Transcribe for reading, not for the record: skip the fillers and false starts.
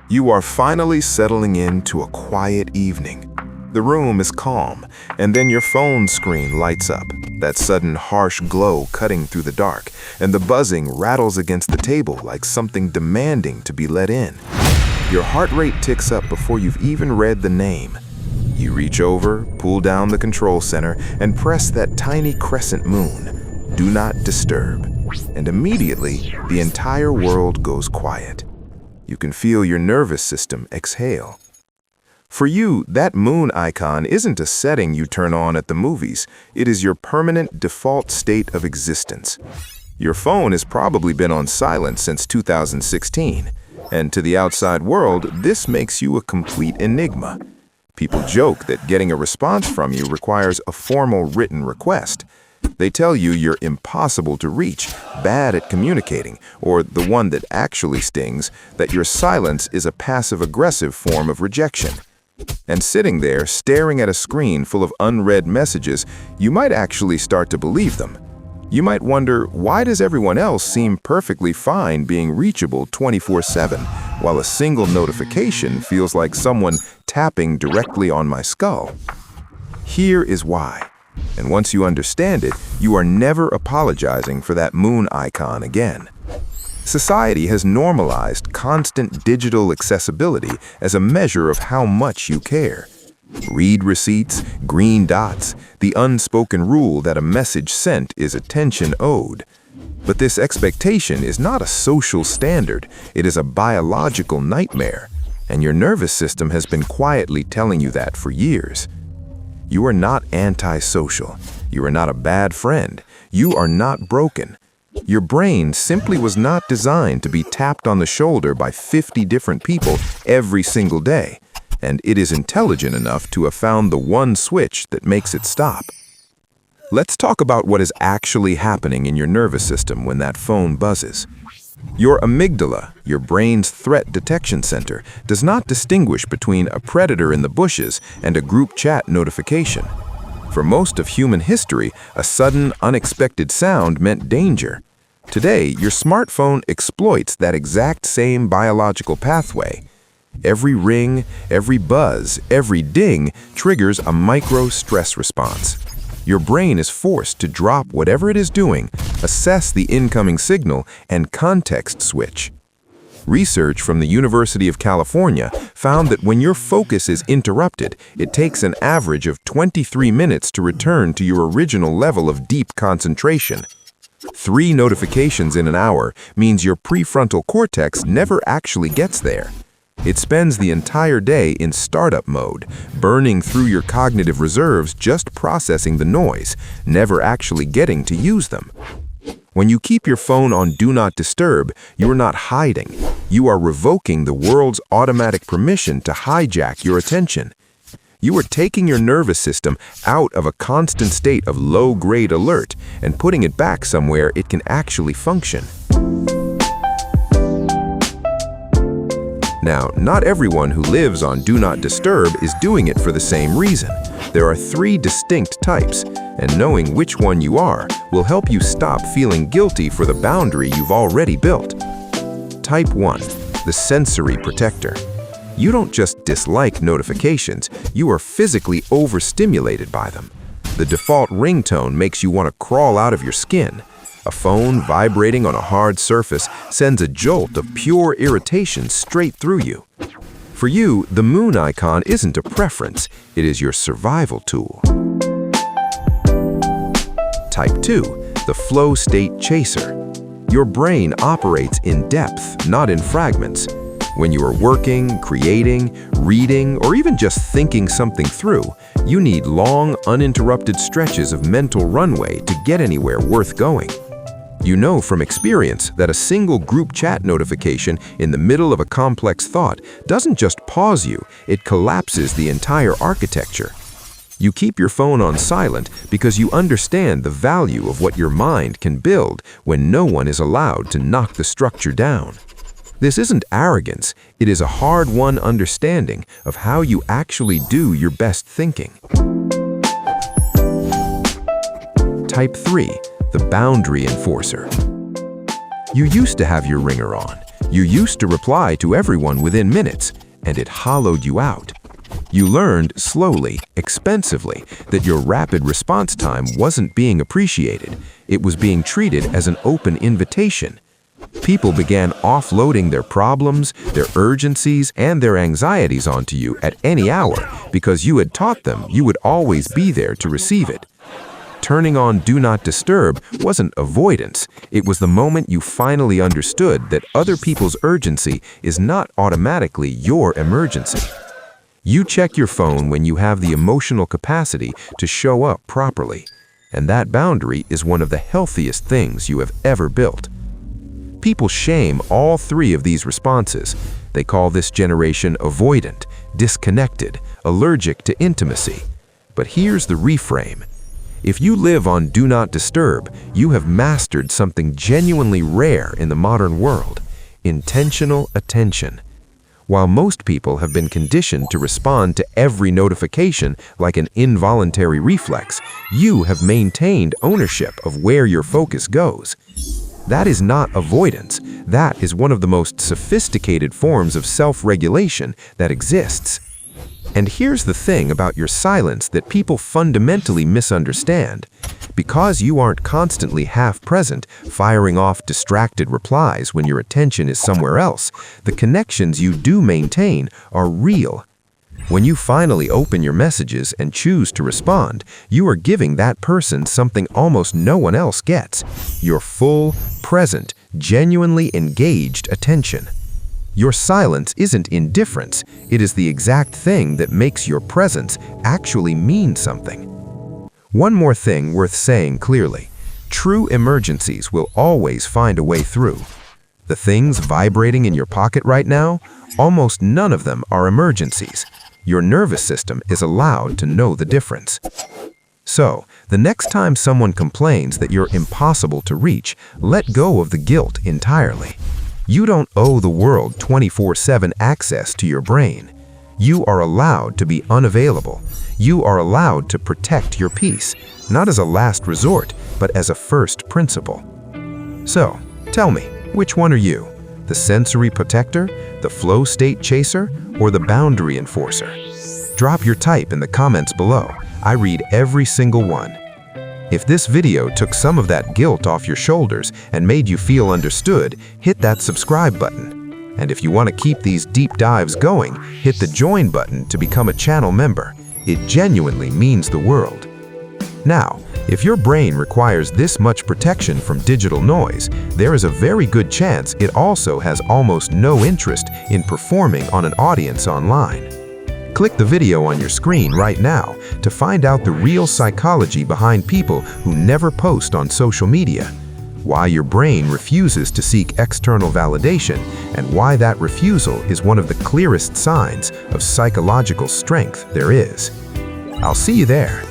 You are finally settling into a quiet evening. The room is calm, and then your phone screen lights up, that sudden harsh glow cutting through the dark, and the buzzing rattles against the table like something demanding to be let in. Your heart rate ticks up before you've even read the name. You reach over, pull down the control center, and press that tiny crescent moon, "Do not disturb," and immediately the entire world goes quiet. You can feel your nervous system exhale. For you, that moon icon isn't a setting you turn on at the movies. It is your permanent default state of existence. Your phone has probably been on silent since 2016, and to the outside world, this makes you a complete enigma. People joke that getting a response from you requires a formal written request. They tell you you're impossible to reach, bad at communicating, or the one that actually stings, that your silence is a passive-aggressive form of rejection. And sitting there, staring at a screen full of unread messages, you might actually start to believe them. You might wonder, why does everyone else seem perfectly fine being reachable 24/7, while a single notification feels like someone tapping directly on my skull? Here is why. And once you understand it, you are never apologizing for that moon icon again. Society has normalized constant digital accessibility as a measure of how much you care. Read receipts, green dots, the unspoken rule that a message sent is attention owed. But this expectation is not a social standard, it is a biological nightmare, and your nervous system has been quietly telling you that for years. You are not antisocial. You are not a bad friend. You are not broken. Your brain simply was not designed to be tapped on the shoulder by 50 different people every single day, and it is intelligent enough to have found the one switch that makes it stop. Let's talk about what is actually happening in your nervous system when that phone buzzes. Your amygdala, your brain's threat detection center, does not distinguish between a predator in the bushes and a group chat notification. For most of human history, a sudden, unexpected sound meant danger. Today, your smartphone exploits that exact same biological pathway. Every ring, every buzz, every ding triggers a micro-stress response. Your brain is forced to drop whatever it is doing, assess the incoming signal, and context switch. Research from the University of California found that when your focus is interrupted, it takes an average of 23 minutes to return to your original level of deep concentration. 3 notifications in an hour means your prefrontal cortex never actually gets there. It spends the entire day in startup mode, burning through your cognitive reserves just processing the noise, never actually getting to use them. When you keep your phone on Do Not Disturb, you are not hiding. You are revoking the world's automatic permission to hijack your attention. You are taking your nervous system out of a constant state of low-grade alert and putting it back somewhere it can actually function. Now, not everyone who lives on Do Not Disturb is doing it for the same reason. There are 3 distinct types, and knowing which one you are will help you stop feeling guilty for the boundary you've already built. Type 1, the sensory protector. You don't just dislike notifications, you are physically overstimulated by them. The default ringtone makes you want to crawl out of your skin. A phone vibrating on a hard surface sends a jolt of pure irritation straight through you. For you, the moon icon isn't a preference, it is your survival tool. Type 2, the flow state chaser. Your brain operates in depth, not in fragments. When you are working, creating, reading, or even just thinking something through, you need long, uninterrupted stretches of mental runway to get anywhere worth going. You know from experience that a single group chat notification in the middle of a complex thought doesn't just pause you, it collapses the entire architecture. You keep your phone on silent because you understand the value of what your mind can build when no one is allowed to knock the structure down. This isn't arrogance, it is a hard-won understanding of how you actually do your best thinking. Type 3, the boundary enforcer. You used to have your ringer on. You used to reply to everyone within minutes, and it hollowed you out. You learned slowly, expensively, that your rapid response time wasn't being appreciated. It was being treated as an open invitation. People began offloading their problems, their urgencies, and their anxieties onto you at any hour because you had taught them you would always be there to receive it. Turning on Do Not Disturb wasn't avoidance. It was the moment you finally understood that other people's urgency is not automatically your emergency. You check your phone when you have the emotional capacity to show up properly, and that boundary is one of the healthiest things you have ever built. People shame all three of these responses. They call this generation avoidant, disconnected, allergic to intimacy. But here's the reframe. If you live on Do Not Disturb, you have mastered something genuinely rare in the modern world: intentional attention. While most people have been conditioned to respond to every notification like an involuntary reflex, you have maintained ownership of where your focus goes. That is not avoidance. That is one of the most sophisticated forms of self-regulation that exists. And here's the thing about your silence that people fundamentally misunderstand. Because you aren't constantly half-present, firing off distracted replies when your attention is somewhere else, the connections you do maintain are real. When you finally open your messages and choose to respond, you are giving that person something almost no one else gets: your full, present, genuinely engaged attention. Your silence isn't indifference, it is the exact thing that makes your presence actually mean something. One more thing worth saying clearly: true emergencies will always find a way through. The things vibrating in your pocket right now, almost none of them are emergencies. Your nervous system is allowed to know the difference. So, the next time someone complains that you're impossible to reach, let go of the guilt entirely. You don't owe the world 24/7 access to your brain. You are allowed to be unavailable. You are allowed to protect your peace, not as a last resort, but as a first principle. So, tell me, which one are you? The sensory protector, the flow state chaser, or the boundary enforcer? Drop your type in the comments below. I read every single one. If this video took some of that guilt off your shoulders and made you feel understood, hit that subscribe button. And if you want to keep these deep dives going, hit the join button to become a channel member. It genuinely means the world. Now, if your brain requires this much protection from digital noise, there is a very good chance it also has almost no interest in performing on an audience online. Click the video on your screen right now to find out the real psychology behind people who never post on social media, why your brain refuses to seek external validation, and why that refusal is one of the clearest signs of psychological strength there is. I'll see you there.